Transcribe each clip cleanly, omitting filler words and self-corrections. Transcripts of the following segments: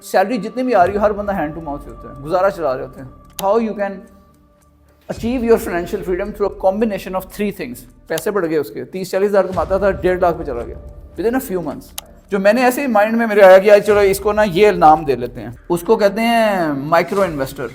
Salary جتنی بھی آ رہی ہے ہر بندہ ہینڈ ٹو ماؤتھ ہوتا ہے, گزارا چلا رہے ہوتے ہیں. How you can achieve your financial freedom through a combination of 3 things. پیسے بڑھ گئے اس کے 30-40 ہزار کماتا تھا 1.5 لاکھ پہ چلا گیا with in a few months. جو میں نے ایسے ہی مائنڈ میں میرے آیا کہ چلو اس کو نا یہ نام دے لیتے ہیں, اس کو کہتے ہیں مائکرو انویسٹر.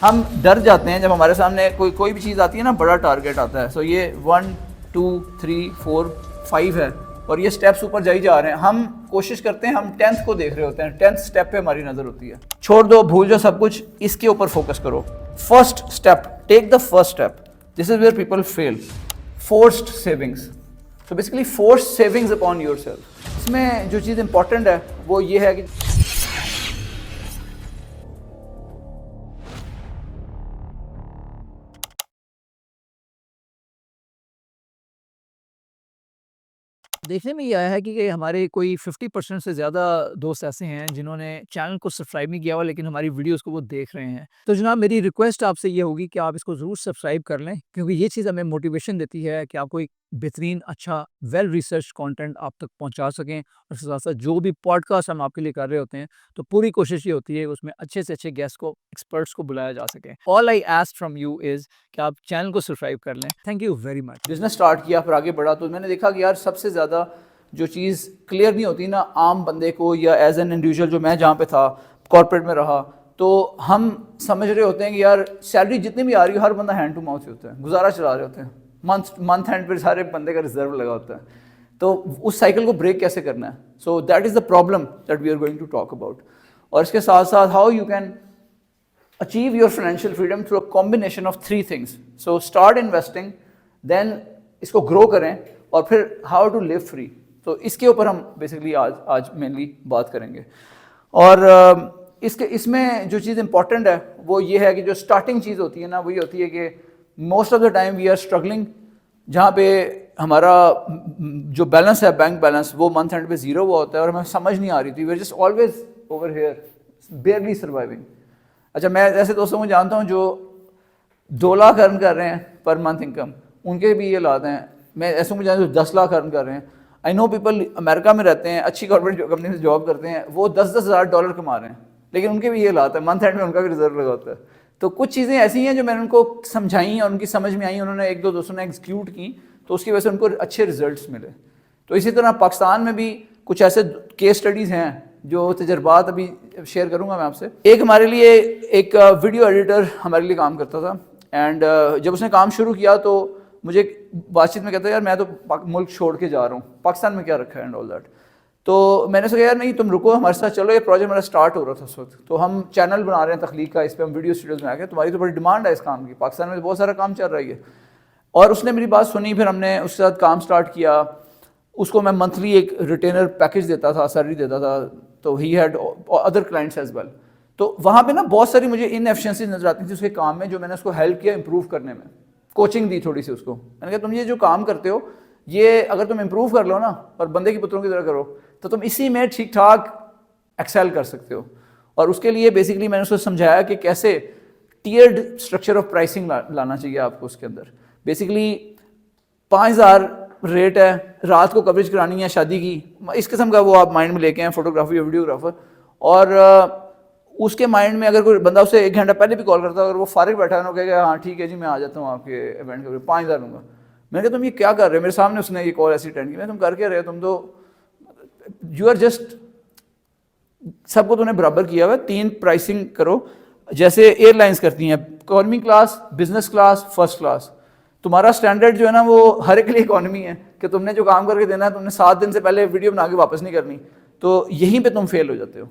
ہم ڈر جاتے ہیں جب ہمارے سامنے کوئی بھی چیز آتی ہے نا, بڑا ٹارگیٹ آتا ہے. سو یہ 1 2 3 4 5 ہے اور یہ سٹیپس اوپر جائی جا رہے ہیں. ہم کوشش کرتے ہیں, ہم 10th کو دیکھ رہے ہوتے ہیں, 10th سٹیپ پہ ہماری نظر ہوتی ہے. چھوڑ دو, بھول جاؤ سب کچھ, اس کے اوپر فوکس کرو. First step, take the first step. This is where people fail. Forced savings. So basically forced savings upon yourself. اس میں جو چیز امپورٹنٹ ہے وہ یہ ہے کہ دیکھنے میں یہ آیا ہے کہ ہمارے کوئی 50% سے زیادہ دوست ایسے ہیں جنہوں نے چینل کو سبسکرائب نہیں کیا ہوا, لیکن ہماری ویڈیوز کو وہ دیکھ رہے ہیں. تو جناب میری ریکویسٹ آپ سے یہ ہوگی کہ آپ اس کو ضرور سبسکرائب کر لیں, کیونکہ یہ چیز ہمیں موٹیویشن دیتی ہے کہ آپ کو ایک بہترین اچھا ویل ریسرچ کنٹینٹ آپ تک پہنچا سکیں. اور ساتھ ساتھ جو بھی پوڈ کاسٹ ہم آپ کے لیے کر رہے ہوتے ہیں تو پوری کوشش یہ ہوتی ہے اس میں اچھے سے اچھے گیسٹ کو, ایکسپرٹس کو بلایا جا سکے. آل آئی آسک فرام یو از کہ آپ چینل کو سبسکرائب کر لیں. Thank you very much. Business start کیا پھر آگے بڑھا تو میں نے دیکھا کہ یار سب سے زیادہ جو چیز کلیئر نہیں ہوتی نا عام بندے کو, یا ایز این انڈیویجول جو میں جہاں پہ تھا کارپوریٹ میں رہا, تو ہم سمجھ رہے ہوتے ہیں کہ یار سیلری جتنی بھی آ رہی ہے ہر بندہ ہینڈ ٹو ماؤتھ ہوتا ہے, گزارا چلا رہے ہوتے ہیں. منتھ اینڈ پہ سارے بندے کا ریزرو لگا ہوتا ہے. تو اس سائیکل کو بریک کیسے کرنا ہے, so that is the problem that we are going to talk about. اور اس کے ساتھ ساتھ how you can achieve your financial freedom through a combination of 3 things. So start investing, then اس کو grow کریں, اور پھر how to live free. تو اس کے اوپر ہم بیسکلی آج مینلی بات کریں گے. اور اس میں جو چیز امپورٹنٹ ہے وہ یہ ہے کہ جو اسٹارٹنگ چیز ہوتی ہے نا وہ یہ ہوتی ہے کہ most of the time we are struggling, جہاں پہ ہمارا جو بیلنس ہے بینک بیلنس وہ منتھ اینڈ پہ زیرو ہوا ہوتا ہے اور ہمیں سمجھ نہیں آ رہی تھی. We are just always over here barely surviving. اچھا میں ایسے دوستوں کو جانتا ہوں جو 2 لاکھ ارن کر رہے ہیں پر منتھ انکم, ان کے بھی یہ حالات ہیں. میں ایسے کو جانتا ہوں جو 10 لاکھ ارن کر رہے ہیں. آئی نو پیپل امریکہ میں رہتے ہیں, اچھی کارپوریٹ کمپنی سے جاب کرتے ہیں, وہ 10-10 ہزار ڈالر کما رہے ہیں, لیکن ان کے بھی یہ حالات ہے, منتھ اینڈ میں ان کا بھی ریزرو لگا ہوتا ہے. تو کچھ چیزیں ایسی ہیں جو میں نے ان کو سمجھائیں اور ان کی سمجھ میں آئیں, انہوں نے 1-2 دوستوں نے ایگزیکیوٹ کی, تو اس کی وجہ سے ان کو اچھے ریزلٹس ملے. تو اسی طرح پاکستان میں بھی کچھ ایسے کیس اسٹڈیز ہیں جو تجربات ابھی شیئر کروں گا میں آپ سے. ایک ہمارے لیے ایک ویڈیو ایڈیٹر ہمارے لیے کام کرتا تھا, اینڈ جب اس نے کام شروع کیا تو مجھے بات چیت میں کہتا ہے یار میں تو ملک چھوڑ کے جا رہا ہوں, پاکستان میں کیا رکھا ہے اینڈ آل دیٹ. تو میں نے کہا یار نہیں تم رکو ہمارے ساتھ چلو, یہ پروجیکٹ میرا اسٹارٹ ہو رہا تھا اس وقت, تو ہم چینل بنا رہے ہیں تخلیق کا, اس پہ ہم ویڈیو اسٹوڈیوز میں آ گئے, تمہاری تو بڑی ڈیمانڈ ہے اس کام کی, پاکستان میں بہت سارا کام چل رہی ہے. اور اس نے میری بات سنی, پھر ہم نے اس کے ساتھ کام اسٹارٹ کیا. اس کو میں منتھلی ایک ریٹینر پیکیج دیتا تھا, سیلری دیتا تھا, تو he had other clients as well. تو وہاں پہ نا بہت ساری مجھے ان ایفیشنسیز نظر آتی تھی اس کے کام میں, جو میں نے اس کو ہیلپ کیا امپروو کرنے میں, کوچنگ دی تھوڑی سی اس کو. میں نے کہا تم یہ جو کام کرتے ہو یہ اگر تم امپروو کر لو نا اور بندے کی پتروں کی طرح کرو تو تم اسی میں ٹھیک ٹھاک ایکسیل کر سکتے ہو. اور اس کے لیے بیسکلی میں نے اس کو سمجھایا کہ کیسے ٹیئرڈ اسٹرکچر آف پرائسنگ لانا چاہیے آپ کو اس کے اندر. بیسکلی 5000 ریٹ ہے, رات کو کوریج کرانی ہے شادی کی, اس قسم کا وہ آپ مائنڈ میں لے کے ہیں فوٹوگرافی یا ویڈیوگرافر. اور اس کے مائنڈ میں اگر کوئی بندہ اسے 1 گھنٹہ پہلے بھی کال کرتا ہے اور وہ فارغ بیٹھا ہے نا, کہے گا ہاں ٹھیک ہے جی میں آ جاتا ہوں آپ کے ایونٹ کے, 5000 لوں گا. میں نے کہا تم یہ کیا کر رہے ہو, میرے سامنے اس نے یہ کال ایسی اٹینڈ کی, میں تم کر کے رہے ہو, تم تو یو آر جسٹ سب کو تم نے برابر کیا ہوا ہے, 3 پرائسنگ کرو جیسے ایئر لائنس کرتی ہیں, economy class, business class, first class. تمہارا اسٹینڈرڈ جو ہے نا وہ ہر ایک کے لیے اکانومی ہے, کہ تم نے جو کام کر کے دینا ہے تم نے 7 دن سے پہلے ویڈیو بنا کے واپس نہیں کرنی, تو یہیں پہ تم فیل ہو جاتے ہو.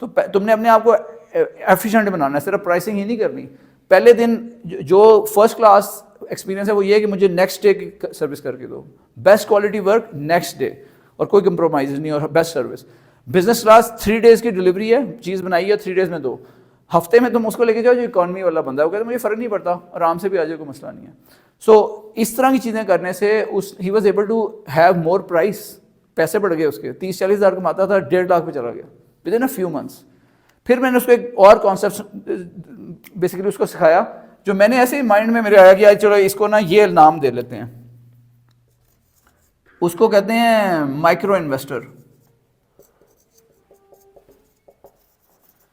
تو تم نے اپنے آپ کو ایفیشینٹ بنانا ہے, صرف پرائسنگ ہی نہیں کرنی. پہلے دن جو فرسٹ کلاس ایکسپیرینس ہے وہ یہ ہے کہ مجھے نیکسٹ ڈے کی سروس کر کے دو, best quality work next day, اور کوئی کمپرومائز نہیں, اور best service. Business class 3 days کی ڈلیوری ہے, چیز بنائی ہے 3 days میں دو. ہفتے میں تم اس کو لے کے جاؤ جو اکانومی والا بندہ ہے, وہ کہتا ہے مجھے فرق نہیں پڑتا, آرام سے بھی آ جائے, کوئی مسئلہ نہیں ہے. سو اس طرح کی چیزیں کرنے سے he was able to have more price. پیسے بڑھ گئے اس کے, 30-40 ہزار کماتا تھا 1.5 لاکھ پہ چلا گیا with in a few months. پھر میں نے اس کو ایک اور کانسیپٹ بیسیکلی اس کو سکھایا, جو میں نے ایسے ہی مائنڈ میں میرے آیا کہ چلو اس کو نا یہ نام دے لیتے ہیں, اس کو کہتے ہیں مائکرو انویسٹر.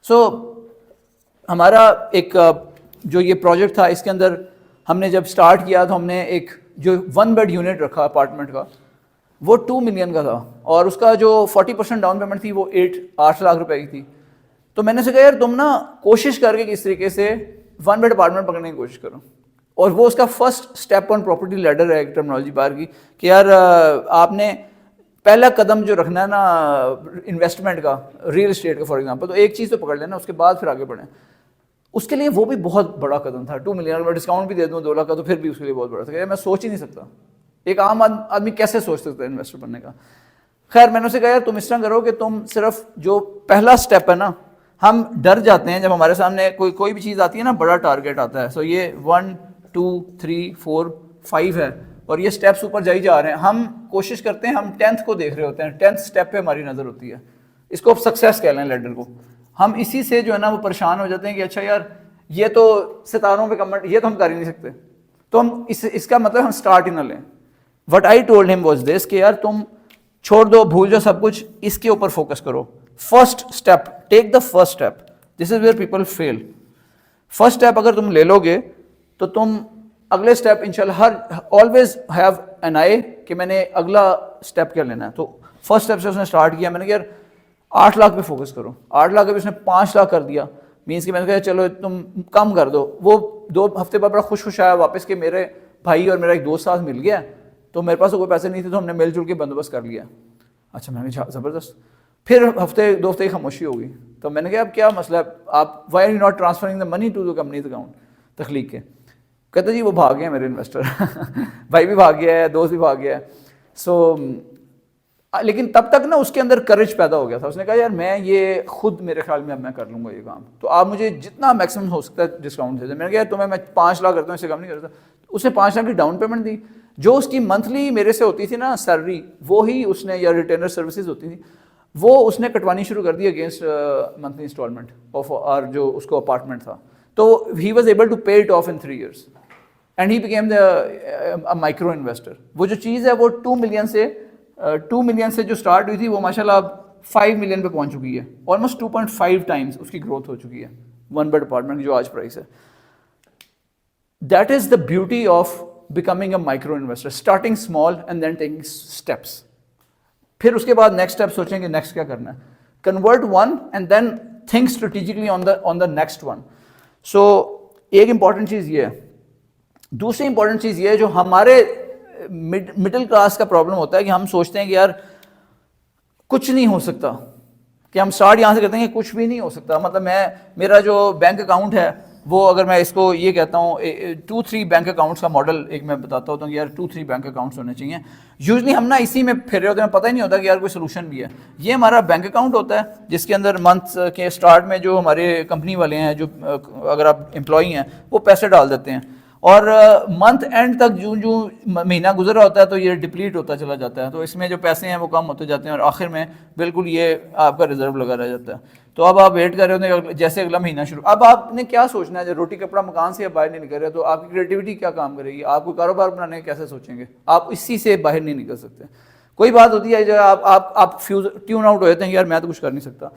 سو ہمارا ایک جو یہ پروجیکٹ تھا اس کے اندر ہم نے جب سٹارٹ کیا تو ہم نے ایک جو 1 بیڈ یونٹ رکھا اپارٹمنٹ کا وہ 2 ملین کا تھا اور اس کا جو 40% ڈاؤن پیمنٹ تھی وہ 8 لاکھ روپے کی تھی. تو میں نے سے کہا یار تم نا کوشش کر کے کس طریقے سے 1 بیڈ اپارٹمنٹ پکڑنے کی کوشش کرو. اور وہ اس کا first step on property leader ہے ایک ٹرمنالوجی بار کی کہ یار آپ نے پہلا قدم جو رکھنا ہے نا انویسٹمنٹ کا ریئل اسٹیٹ کا فار ایگزامپل, تو ایک چیز تو پکڑ لینا, اس کے بعد پھر آگے بڑھیں. اس کے لیے وہ بھی بہت بڑا قدم تھا. 2 ملین میں ڈسکاؤنٹ بھی دے دوں 2 لاکھ کا تو پھر بھی اس کے لیے بہت بڑا تھا. میں سوچ ہی نہیں سکتا, ایک عام آدمی کیسے سوچ سکتا ہے انویسٹر بننے کا. خیر میں نے اسے کہا یار تم اس طرح کرو کہ تم صرف جو پہلا اسٹیپ ہے نا, ہم ڈر جاتے ہیں جب ہمارے سامنے کوئی بھی چیز آتی ہے نا, بڑا ٹارگیٹ آتا ہے. سو یہ 1 2 3 4 5 ہے اور یہ اسٹیپس اوپر جائی جا رہے ہیں. ہم کوشش کرتے ہیں, ہم 10th کو دیکھ رہے ہوتے ہیں, 10th اسٹیپ پہ ہماری نظر ہوتی ہے. اس کو سکسیس کہہ لیں لیڈر کو. ہم اسی سے جو ہے نا وہ پریشان ہو جاتے ہیں کہ اچھا یار یہ تو ستاروں پہ کمنٹ, یہ تو ہم کر ہی نہیں سکتے. تو ہم اس کا مطلب ہم اسٹارٹ ہی نہ لیں. What I told him was this کہ یار تم چھوڑ دو, بھول جاؤ سب کچھ, اس کے اوپر فوکس کرو. First step, take the first step. This is where people fail. First step اگر تم لے لو گے تو تم اگلے اسٹیپ انشاءاللہ آلویز ہیو این آئی کہ میں نے اگلا اسٹیپ کیا لینا ہے. تو فرسٹ اسٹیپ سے اس نے اسٹارٹ کیا. میں نے کہا یار 8 لاکھ پہ فوکس کرو. 8 لاکھ پہ اس نے 5 لاکھ کر دیا. مینس کہ میں نے کہا چلو تم کم کر دو. وہ 2 ہفتے بعد بڑا خوش آیا واپس کہ میرے بھائی اور میرا ایک دوست ساتھ مل گیا, تو میرے پاس کوئی پیسے نہیں تھے تو ہم نے مل جل کے بندوبست کر لیا. اچھا میں نے زبردست. پھر 2 ہفتے کی خاموشی ہو گئی. تو میں نے کہا اب کیا مسئلہ ہے, آپ why are you not transferring the money to the company's account تخلیق کے. کہتے جی وہ بھاگ گئے میرے انویسٹر بھائی بھی بھاگ گیا ہے, دوست بھی بھاگ گیا ہے. سو لیکن تب تک نا اس کے اندر کریج پیدا ہو گیا تھا. اس نے کہا یار میں یہ خود میرے خیال میں اب میں کر لوں گا یہ کام, تو آپ مجھے جتنا میکسیمم ہو سکتا ہے ڈسکاؤنٹ دے دیں. میں نے کہا تمہیں میں 5 لاکھ کرتا ہوں, اس سے کم نہیں کرتا. اس نے 5 لاکھ کی ڈاؤن پیمنٹ دی. جو اس کی منتھلی میرے سے ہوتی تھی نا سیلری, وہی اس نے, یا ریٹینر سروسز ہوتی تھی, وہ اس نے کٹوانی شروع کر دی اگینسٹ منتھلی انسٹالمنٹ آف اور جو اس کو اپارٹمنٹ تھا. تو he was able to pay it off in 3 years and he became the micro investor. وہ جو چیز ہے وہ 2 ملین سے جو اسٹارٹ ہوئی تھی وہ ماشاءاللہ اب 5 ملین پہ پہنچ چکی ہے. آلموسٹ 2.5 ٹائمز اس کی گروتھ ہو چکی ہے 1 بیڈ اپارٹمنٹ کی جو آج پرائس ہے. That is the beauty of becoming a micro investor, starting small and then taking steps. پھر اس کے بعد نیکسٹ اسٹیپ سوچیں کہ نیکسٹ کیا کرنا ہے. Convert one and then think strategically on the next one. So ایک امپورٹنٹ چیز یہ ہے. دوسری امپورٹنٹ چیز یہ ہے جو ہمارے مڈل کلاس کا پرابلم ہوتا ہے کہ ہم سوچتے ہیں کہ یار کچھ نہیں ہو سکتا, کہ ہم اسٹارٹ یہاں سے کرتے ہیں کہ کچھ بھی نہیں ہو سکتا. مطلب میرا جو بینک اکاؤنٹ ہے وہ اگر میں اس کو یہ کہتا ہوں 2-3 بینک اکاؤنٹس کا ماڈل ایک میں بتاتا ہوتا ہوں کہ یار 2-3 بینک اکاؤنٹس ہونے چاہیے. یوزلی ہم نا اسی میں پھر رہے ہوتے ہیں, پتہ ہی نہیں ہوتا کہ یار کوئی سولوشن بھی ہے. یہ ہمارا بینک اکاؤنٹ ہوتا ہے جس کے اندر منتھ کے اسٹارٹ میں جو ہمارے کمپنی والے ہیں, جو اگر آپ امپلائی ہیں, وہ پیسے ڈال دیتے ہیں, اور منتھ اینڈ تک جو مہینہ گزر رہا ہوتا ہے تو یہ ڈپلیٹ ہوتا چلا جاتا ہے. تو اس میں جو پیسے ہیں وہ کم ہوتے جاتے ہیں اور آخر میں بالکل یہ آپ کا ریزرو لگا رہ جاتا ہے. تو اب آپ ویٹ کر رہے ہوتے ہیں جیسے اگلا مہینہ شروع. اب آپ نے کیا سوچنا ہے, جب روٹی کپڑا مکان سے آپ باہر نہیں نکل رہے تو آپ کی کریٹیوٹی کیا کام کرے گی, آپ کو کاروبار بنانے کیسے سوچیں گے, آپ اسی سے باہر نہیں نکل سکتے. کوئی بات ہوتی ہے جو آپ فیوز ٹیون آؤٹ ہو جاتے ہیں کہ یار میں تو کچھ کر نہیں سکتا.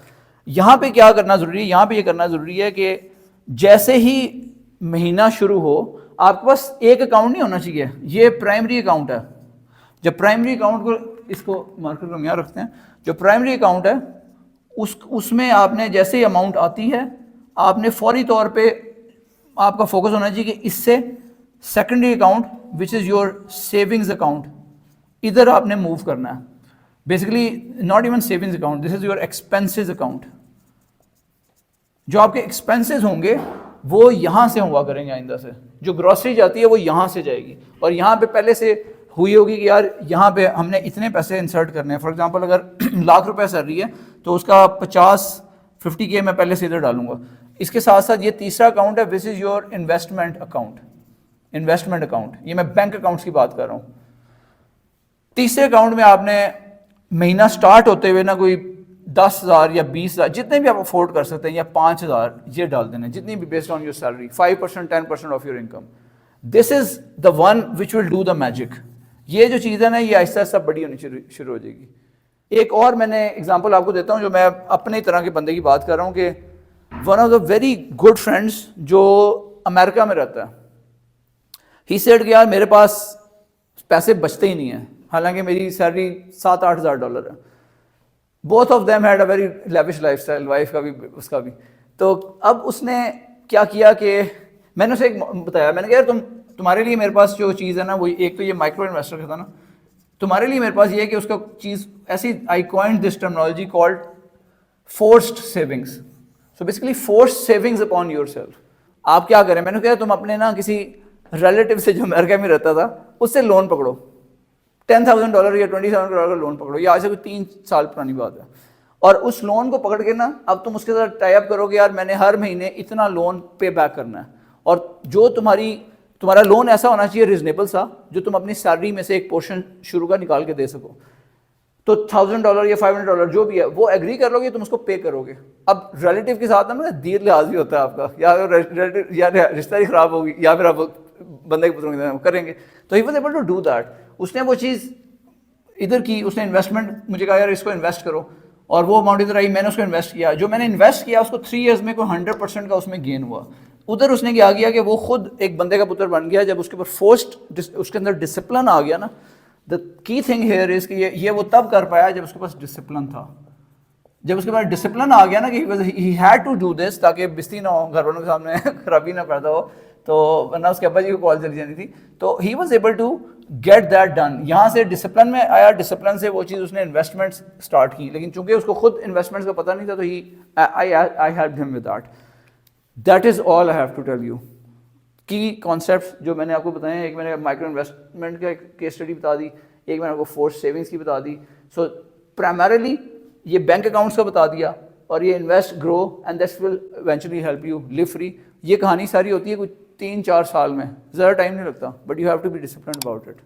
یہاں پہ کیا کرنا ضروری ہے, یہاں پہ یہ کرنا ضروری ہے کہ جیسے ہی مہینہ شروع ہو آپ کے پاس ایک اکاؤنٹ نہیں ہونا چاہیے, یہ پرائمری اکاؤنٹ ہے. جب پرائمری اکاؤنٹ کو اس کو مارکر کو یہاں رکھتے ہیں, جو پرائمری اکاؤنٹ ہے اس میں آپ نے جیسے ہی اماؤنٹ آتی ہے آپ نے فوری طور پہ آپ کا فوکس ہونا چاہیے کہ اس سے secondary account which is your savings account, ادھر آپ نے موو کرنا ہے. Basically not even savings account, this is your expenses account. جو آپ کے ایکسپینسز ہوں گے وہ یہاں سے ہوا کریں گے آئندہ سے. جو گروسری جاتی ہے وہ یہاں سے جائے گی, اور یہاں پہ پہلے سے ہوئی ہوگی کہ یار یہاں پہ ہم نے اتنے پیسے انسرٹ کرنے ہیں. فار ایگزامپل اگر ₹1,00,000 سیلری ہے تو اس کا 50-50K میں پہلے سے ادھر ڈالوں گا. اس کے ساتھ ساتھ یہ تیسرا اکاؤنٹ ہے, which is your investment account. Investment account, یہ میں بینک اکاؤنٹس کی بات کر رہا ہوں. تیسرے اکاؤنٹ میں آپ نے مہینہ سٹارٹ ہوتے ہوئے نا کوئی 10,000 یا 20,000 جتنے بھی آپ افورڈ کر سکتے ہیں, یا 5,000 یہ ڈال دینا, جتنی بھی based on your salary, 5% 10% of your income. This is the one which will do the magic. یہ جو چیز ہے نا یہ آہستہ آہستہ بڑی ہونی شروع ہو جائے گی. ایک اور میں نے اگزامپل آپ کو دیتا ہوں جو میں اپنے طرح کے بندے کی بات کر رہا ہوں کہ one of the very good friends جو امریکہ میں رہتا ہے, ہی سیڈ کہ یار میرے پاس پیسے بچتے ہی نہیں ہیں, حالانکہ میری سیلری $7,000-8,000 ہے. Both of them had a very lavish life style, wife کا بھی اس کا بھی. تو اب اس نے کیا کیا کہ میں نے اسے ایک بتایا, میں نے کہا یار تمہارے لیے میرے پاس جو چیز ہے نا, وہ ایک تو یہ مائکرو انویسٹر کا تھا نا, تمہارے لیے میرے پاس یہ ہے کہ اس کا چیز ایسی, I coined this terminology called forced savings. So basically forced savings upon yourself. آپ کیا کریں, میں نے کہا تم اپنے نا کسی ریلیٹیو سے جو امریکہ میں رہتا تھا اس سے لون پکڑو, $10,000 یا $20,000 کا لون پکڑو, یا ایسے کوئی 3 سال پرانی بات ہے, اور اس لون کو پکڑ کے نا اب تم اس کے ساتھ ٹائی اپ کرو کہ یار میں نے ہر مہینے اتنا لون پے بیک کرنا ہے, اور جو تمہارا لون ایسا ہونا چاہیے ریزنیبل سا, جو تم اپنی سیلری میں سے ایک پورشن شروع کا نکال کے دے سکو. تو $1,000 یا $500 جو بھی ہے وہ ایگری کر لو گے, تم اس کو پے کرو گے. اب ریلیٹیو کے ساتھ نا دیر لحاظ بھی ہوتا ہے آپ کا, یا رشتہ ہی خراب ہوگی, یا پھر آپ بندے کے پتروں کے کریں گے. تو he was able to do that. اس نے وہ چیز ادھر کی, اس نے انویسٹمنٹ مجھے کہا یار اس کو انویسٹ کرو, اور وہ اماؤنٹ ادھر آئی, میں نے اس کو انویسٹ کیا. جو میں نے انویسٹ کیا اس کو 3 ایئرز میں کوئی 100% کا اس میں گین ہوا. ادھر اس نے کیا کیا کہ وہ خود ایک بندے کا پتر بن گیا. جب اس کے اوپر فورسڈ اس کے اندر ڈسپلن آ گیا نا, دا کی تھنگ ہیئر از کہ یہ وہ تب کر پایا جب اس کے پاس ڈسپلن تھا. جب اس کے پاس ڈسپلن آ گیا نا کہ he had to do this, تاکہ بستی نہ ہو, گھر والوں کے سامنے خرابی نہ پیدا ہو, تو ورنہ اس کے ابا جی کو کال چلی جانی تھی. تو he was able to get that done. یہاں سے ڈسپلن میں آیا, ڈسپلن سے وہ چیز اس نے انویسٹمنٹس اسٹارٹ کی, لیکن چونکہ اس کو خود انویسٹمنٹس کا پتہ نہیں تھا, تو I help him with that. That is all I have to tell you. کی کانسیپٹس جو میں نے آپ کو بتائے ہیں, ایک میں نے مائکرو انویسٹمنٹ کا کیس اسٹڈی بتا دی, ایک میں نے آپ کو فورس سیونگس کی بتا دی. سو پرائمریلی یہ بینک اکاؤنٹس کا بتا دیا, اور یہ invest guru and that's will eventually help you live free. یہ کہانی ساری ہوتی ہے کچھ 3-4 سال میں, زیادہ ٹائم نہیں لگتا, but you have to be disciplined about it.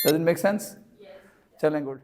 Does it make sense? چلیں گڈ.